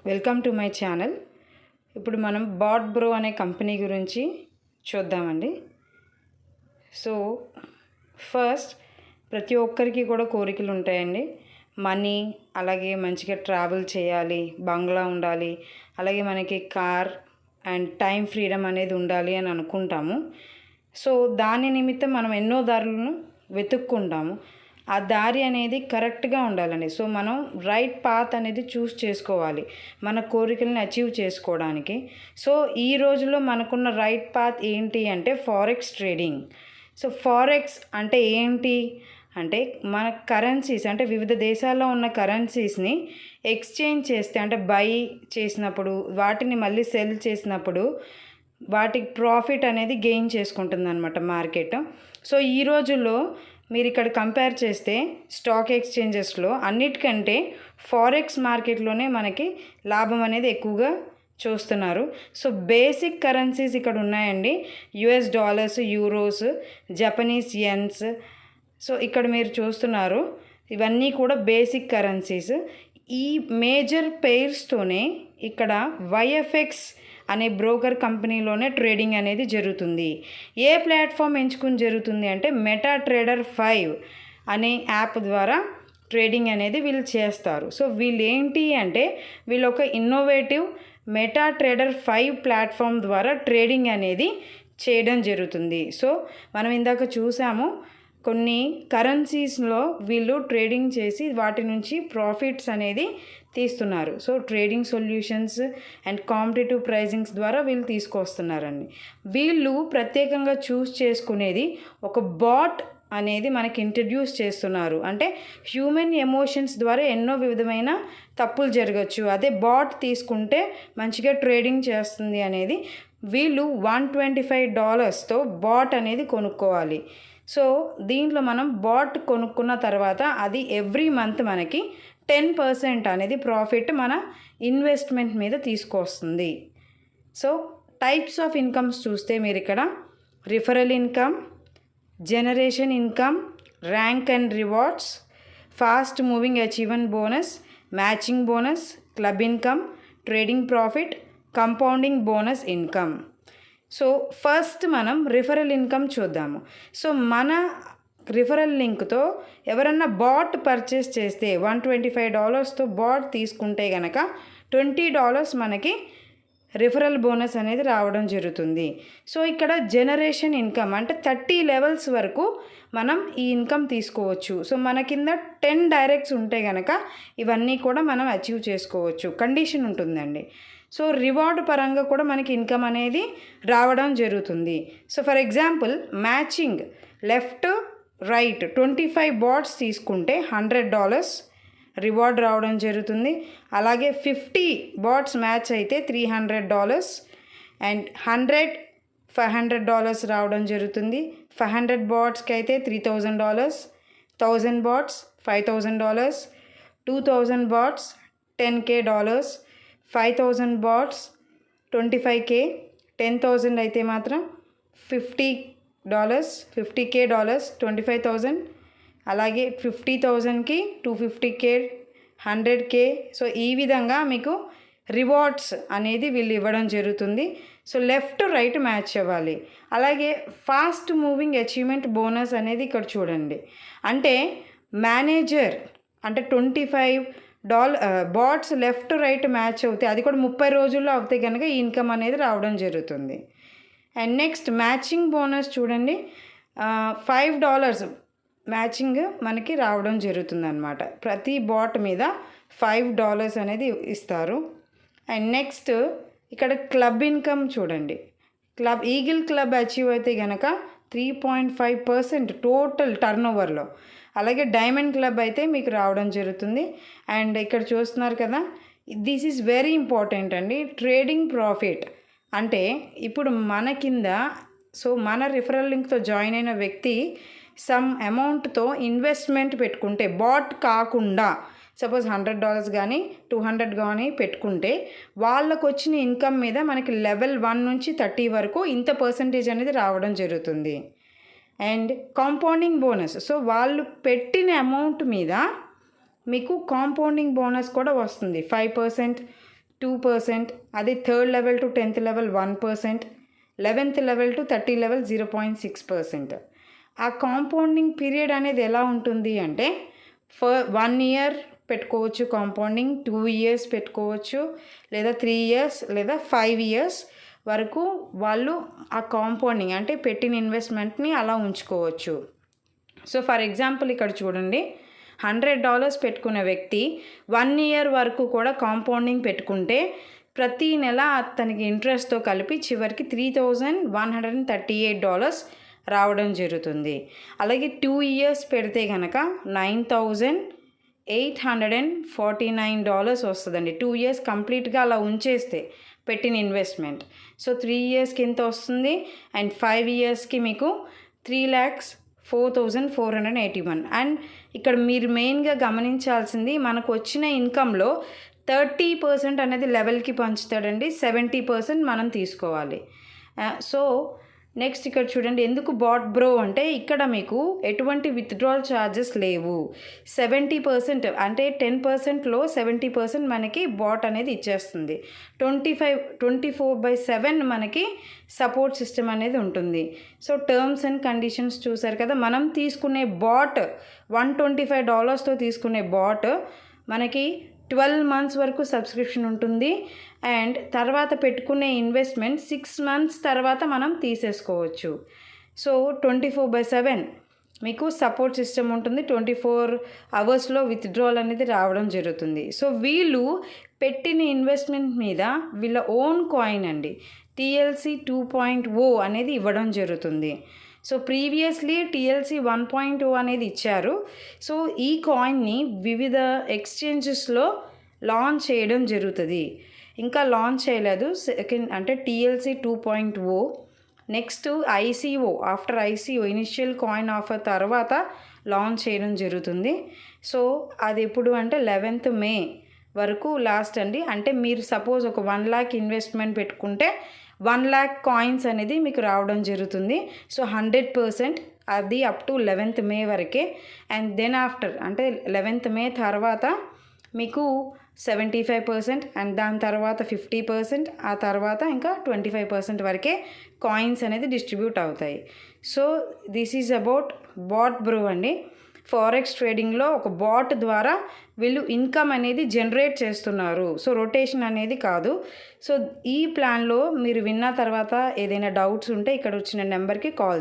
Welcome to my channel. ఇప్పుడు మనం bat bro అనే కంపెనీ గురించి చూద్దామండి. సో ఫస్ట్ ప్రతి ఒక్కరికి కూడా కోరికలు ఉంటాయండి. మనీ, అలాగే మంచిగా ట్రావెల్ చేయాలి, బంగ్లా ఉండాలి, అలాగే మనకి కార్ అండ్ టైం ఫ్రీడమ్ అనేది ఉండాలి అని అనుకుంటాము. సో దాని నిమిత్తం మనం ఎన్నో దారులను వెతుక్కుంటాము. ఆ దారి అనేది కరెక్ట్గా ఉండాలండి. సో మనం రైట్ పాత్ అనేది చూస్ చేసుకోవాలి మన కోరికల్ని అచీవ్ చేసుకోవడానికి. సో ఈ రోజుల్లో మనకున్న రైట్ పాత్ ఏంటి అంటే ఫారెక్స్ ట్రేడింగ్. సో ఫారెక్స్ అంటే ఏంటి అంటే మన కరెన్సీస్ అంటే వివిధ దేశాల్లో ఉన్న కరెన్సీస్ని ఎక్స్చేంజ్ చేస్తే అంటే బై చేసినప్పుడు వాటిని మళ్ళీ సెల్ చేసినప్పుడు వాటికి ప్రాఫిట్ అనేది గెయిన్ చేసుకుంటుంది అనమాట మార్కెట్. సో ఈ రోజుల్లో మీరు ఇక్కడ కంపేర్ చేస్తే స్టాక్ ఎక్స్చేంజెస్లో అన్నిటికంటే ఫారెక్స్ మార్కెట్లోనే మనకి లాభం అనేది ఎక్కువగా చూస్తున్నారు. సో బేసిక్ కరెన్సీస్ ఇక్కడ ఉన్నాయండి. US dollars, euros, Japanese yens. So ఇక్కడ మీరు చూస్తున్నారు ఇవన్నీ కూడా బేసిక్ కరెన్సీస్. ఈ మేజర్ పెయిర్స్తోనే ఇక్కడ వైఎఫ్ఎక్స్ అనే బ్రోకర్ కంపెనీలోనే ట్రేడింగ్ అనేది జరుగుతుంది. ఏ ప్లాట్ఫామ్ ఎంచుకుని జరుగుతుంది అంటే మెటా ట్రేడర్ 5 అనే యాప్ ద్వారా ట్రేడింగ్ అనేది వీళ్ళు చేస్తారు. సో వీళ్ళు ఏంటి అంటే వీళ్ళు ఒక ఇన్నోవేటివ్ మెటా ట్రేడర్ 5 ప్లాట్ఫామ్ ద్వారా ట్రేడింగ్ అనేది చేయడం జరుగుతుంది. సో మనం ఇందాక చూసాము కొన్ని కరెన్సీస్లో వీళ్ళు ట్రేడింగ్ చేసి వాటి నుంచి ప్రాఫిట్స్ అనేది తీస్తున్నారు. So trading solutions and competitive pricings ద్వారా వీళ్ళు తీసుకొస్తున్నారండి. వీళ్ళు ప్రత్యేకంగా చూస్ చేసుకునేది ఒక బాట్ అనేది మనకి ఇంట్రడ్యూస్ చేస్తున్నారు. అంటే హ్యూమన్ ఎమోషన్స్ ద్వారా ఎన్నో విధమైన తప్పులు జరగచ్చు, అదే బాట్ తీసుకుంటే మంచిగా ట్రేడింగ్ చేస్తుంది అనేది వీళ్ళు $125తో బాట్ అనేది కొనుక్కోవాలి. సో దీంట్లో మనం బాట్ కొనుక్కున్న తర్వాత అది ఎవ్రీ మంత్ మనకి 10% అనేది ప్రాఫిట్ మన ఇన్వెస్ట్మెంట్ మీద తీసుకొస్తుంది. సో టైప్స్ ఆఫ్ ఇన్కమ్స్ చూస్తే మీరు ఇక్కడ referral income, generation income, rank and rewards, fast moving achievement bonus, matching bonus, club income, trading profit, compounding bonus income. So first మనం రిఫరల్ ఇన్కమ్ చూద్దాము. సో మన referral లింక్తో ఎవరన్నా bat purchase చేస్తే $125తో bat తీసుకుంటే కనుక $20 మనకి రిఫరల్ బోనస్ అనేది రావడం జరుగుతుంది. సో ఇక్కడ జనరేషన్ ఇన్కమ్ అంటే 30 లెవెల్స్ వరకు మనం ఈ ఇన్కమ్ తీసుకోవచ్చు. సో మన కింద 10 డైరెక్ట్స్ ఉంటే కనుక ఇవన్నీ కూడా మనం అచీవ్ చేసుకోవచ్చు. కండిషన్ ఉంటుందండి. సో రివార్డ్ పరంగా కూడా మనకి ఇన్కమ్ అనేది రావడం జరుగుతుంది. So for example matching left right 25 bots తీసుకుంటే $100 రివార్డ్ రావడం జరుగుతుంది. అలాగే 50 బాట్స్ మ్యాచ్ అయితే $300 అండ్ 100 $500 రావడం జరుగుతుంది. 500 బాట్స్కి అయితే $3000, 1000 బాట్స్ $5000, 2000 బాట్స్ $10,000, 5000 బాట్స్ $25,000, 10,000 అయితే మాత్రం $50,000, $50,000 $25,000, అలాగే 50,000కి $250,000, 100,000. సో ఈ విధంగా మీకు రివార్డ్స్ అనేది వీళ్ళు ఇవ్వడం జరుగుతుంది. సో లెఫ్ట్ రైట్ మ్యాచ్ అవ్వాలి. అలాగే ఫాస్ట్ మూవింగ్ అచీవ్మెంట్ బోనస్ అనేది ఇక్కడ చూడండి. అంటే మేనేజర్ అంటే $25 బాట్స్ లెఫ్ట్ రైట్ మ్యాచ్ అవుతాయి, అది కూడా 30 రోజుల్లో అవుతాయి కనుక ఈ ఇన్కమ్ అనేది రావడం జరుగుతుంది. అండ్ నెక్స్ట్ మ్యాచింగ్ బోనస్ చూడండి, $5 మ్యాచింగ్ మనకి రావడం జరుగుతుంది అనమాట. ప్రతి బాట్ మీద $5 అనేది ఇస్తారు. అండ్ నెక్స్ట్ ఇక్కడ క్లబ్ ఇన్కమ్ చూడండి. ఈగిల్ క్లబ్ అచీవ్ అయితే కనుక 3.5% టోటల్ టర్న్ ఓవర్లో. అలాగే డైమండ్ క్లబ్ అయితే మీకు రావడం జరుగుతుంది. అండ్ ఇక్కడ చూస్తున్నారు కదా, దిస్ ఈజ్ వెరీ ఇంపార్టెంట్ అండి. ట్రేడింగ్ ప్రాఫిట్ అంటే ఇప్పుడు మన కింద సో మన రిఫరల్ లింక్తో జాయిన్ అయిన వ్యక్తి సమ్ అమౌంట్తో ఇన్వెస్ట్మెంట్ పెట్టుకుంటే బాట్ కాకుండా సపోజ్ $100 కానీ $200 కానీ పెట్టుకుంటే వాళ్ళకు వచ్చిన ఇన్కమ్ మీద మనకి లెవెల్ 1 నుంచి 30 వరకు ఇంత పర్సంటేజ్ అనేది రావడం జరుగుతుంది. అండ్ కాంపౌండింగ్ బోనస్, సో వాళ్ళు పెట్టిన అమౌంట్ మీద మీకు కాంపౌండింగ్ బోనస్ కూడా వస్తుంది. 5%, 2%, అదే third level to 10th level 1%, 11th level to 30 level 0.6%. ఆ కాంపౌండింగ్ పీరియడ్ అనేది ఎలా ఉంటుంది అంటే 1 year పెట్టుకోవచ్చు కాంపౌండింగ్, 2 years పెట్టుకోవచ్చు, లేదా 3 years లేదా 5 years వరకు వాళ్ళు ఆ కాంపౌండింగ్ అంటే పెట్టిన ఇన్వెస్ట్మెంట్ని అలా ఉంచుకోవచ్చు. సో ఫర్ ఎగ్జాంపుల్ ఇక్కడ చూడండి, $100 పెట్టుకున్న వ్యక్తి 1 year వరకు కూడా కాంపౌండింగ్ పెట్టుకుంటే ప్రతి నెల అతనికి ఇంట్రెస్ట్తో కలిపి చివరికి $3,138 రావడం జరుగుతుంది. అలాగే 2 years పెడితే కనుక $9,849 వస్తుందండి. 2 years కంప్లీట్గా అలా ఉంచేస్తే పెట్టిన ఇన్వెస్ట్మెంట్. సో 3 yearsకి ఎంత వస్తుంది, అండ్ 5 yearsకి మీకు 3,04,481. అండ్ ఇక్కడ మీరు మెయిన్గా గమనించాల్సింది, మనకు వచ్చిన ఇన్కంలో 30% అనేది లెవెల్కి పంచుతాడండి, 70% మనం తీసుకోవాలి. సో నెక్స్ట్ ఇక్కడ చూడండి, ఎందుకు బాట్ బ్రో అంటే ఇక్కడ మీకు ఎటువంటి విత్డ్రాల్ ఛార్జెస్ లేవు. 70% అంటే 10%లో 70% మనకి బాట్ అనేది ఇచ్చేస్తుంది. 24/7 మనకి సపోర్ట్ సిస్టమ్ అనేది ఉంటుంది. సో టర్మ్స్ అండ్ కండిషన్స్ చూసారు కదా. మనం తీసుకునే బాట్ $125తో తీసుకునే బాట్ మనకి 12 months వరకు సబ్స్క్రిప్షన్ ఉంటుంది. అండ్ తర్వాత పెట్టుకునే ఇన్వెస్ట్మెంట్ 6 months తర్వాత మనం తీసేసుకోవచ్చు. సో 24/7 మీకు సపోర్ట్ సిస్టమ్ ఉంటుంది. 24 hours విత్డ్రాల్ అనేది రావడం జరుగుతుంది. సో వీళ్ళు పెట్టిన ఇన్వెస్ట్మెంట్ మీద వీళ్ళ ఓన్ కాయిన్ అండి TLC 2.0 అనేది ఇవ్వడం జరుగుతుంది. సో ప్రీవియస్లీ TLC 1.0 అనేది ఇచ్చారు. సో ఈ కాయిన్ని వివిధ ఎక్స్చేంజెస్లో లాంచ్ చేయడం జరుగుతుంది. ఇంకా లాంచ్ చేయలేదు. సెకండ్ అంటే TLC 2.0, next ICO, after ICO initial coin offer తర్వాత లాంచ్ చేయడం జరుగుతుంది. సో అది ఎప్పుడు అంటే 11th May వరకు లాస్ట్ అండి. అంటే మీరు సపోజ్ ఒక 1 lakh ఇన్వెస్ట్మెంట్ పెట్టుకుంటే 1 lakh కాయిన్స్ అనేది మీకు రావడం జరుగుతుంది. సో 100% అది అప్ టు 11th May వరకే. అండ్ దెన్ ఆఫ్టర్ అంటే 11th May తర్వాత మీకు 75% అండ్ దాని తర్వాత 50%, ఆ తర్వాత ఇంకా 25% వరకే కాయిన్స్ అనేది డిస్ట్రిబ్యూట్ అవుతాయి. So this is about bot bro అండి. ఫారెక్స్ ట్రేడింగ్లో ఒక బాట్ ద్వారా వీళ్ళు ఇన్కమ్ అనేది జనరేట్ చేస్తున్నారు. సో రొటేషన్ అనేది కాదు. సో ఈ ప్లాన్లో మీరు విన్న తర్వాత ఏదైనా డౌట్స్ ఉంటే ఇక్కడ వచ్చిన నెంబర్కి కాల్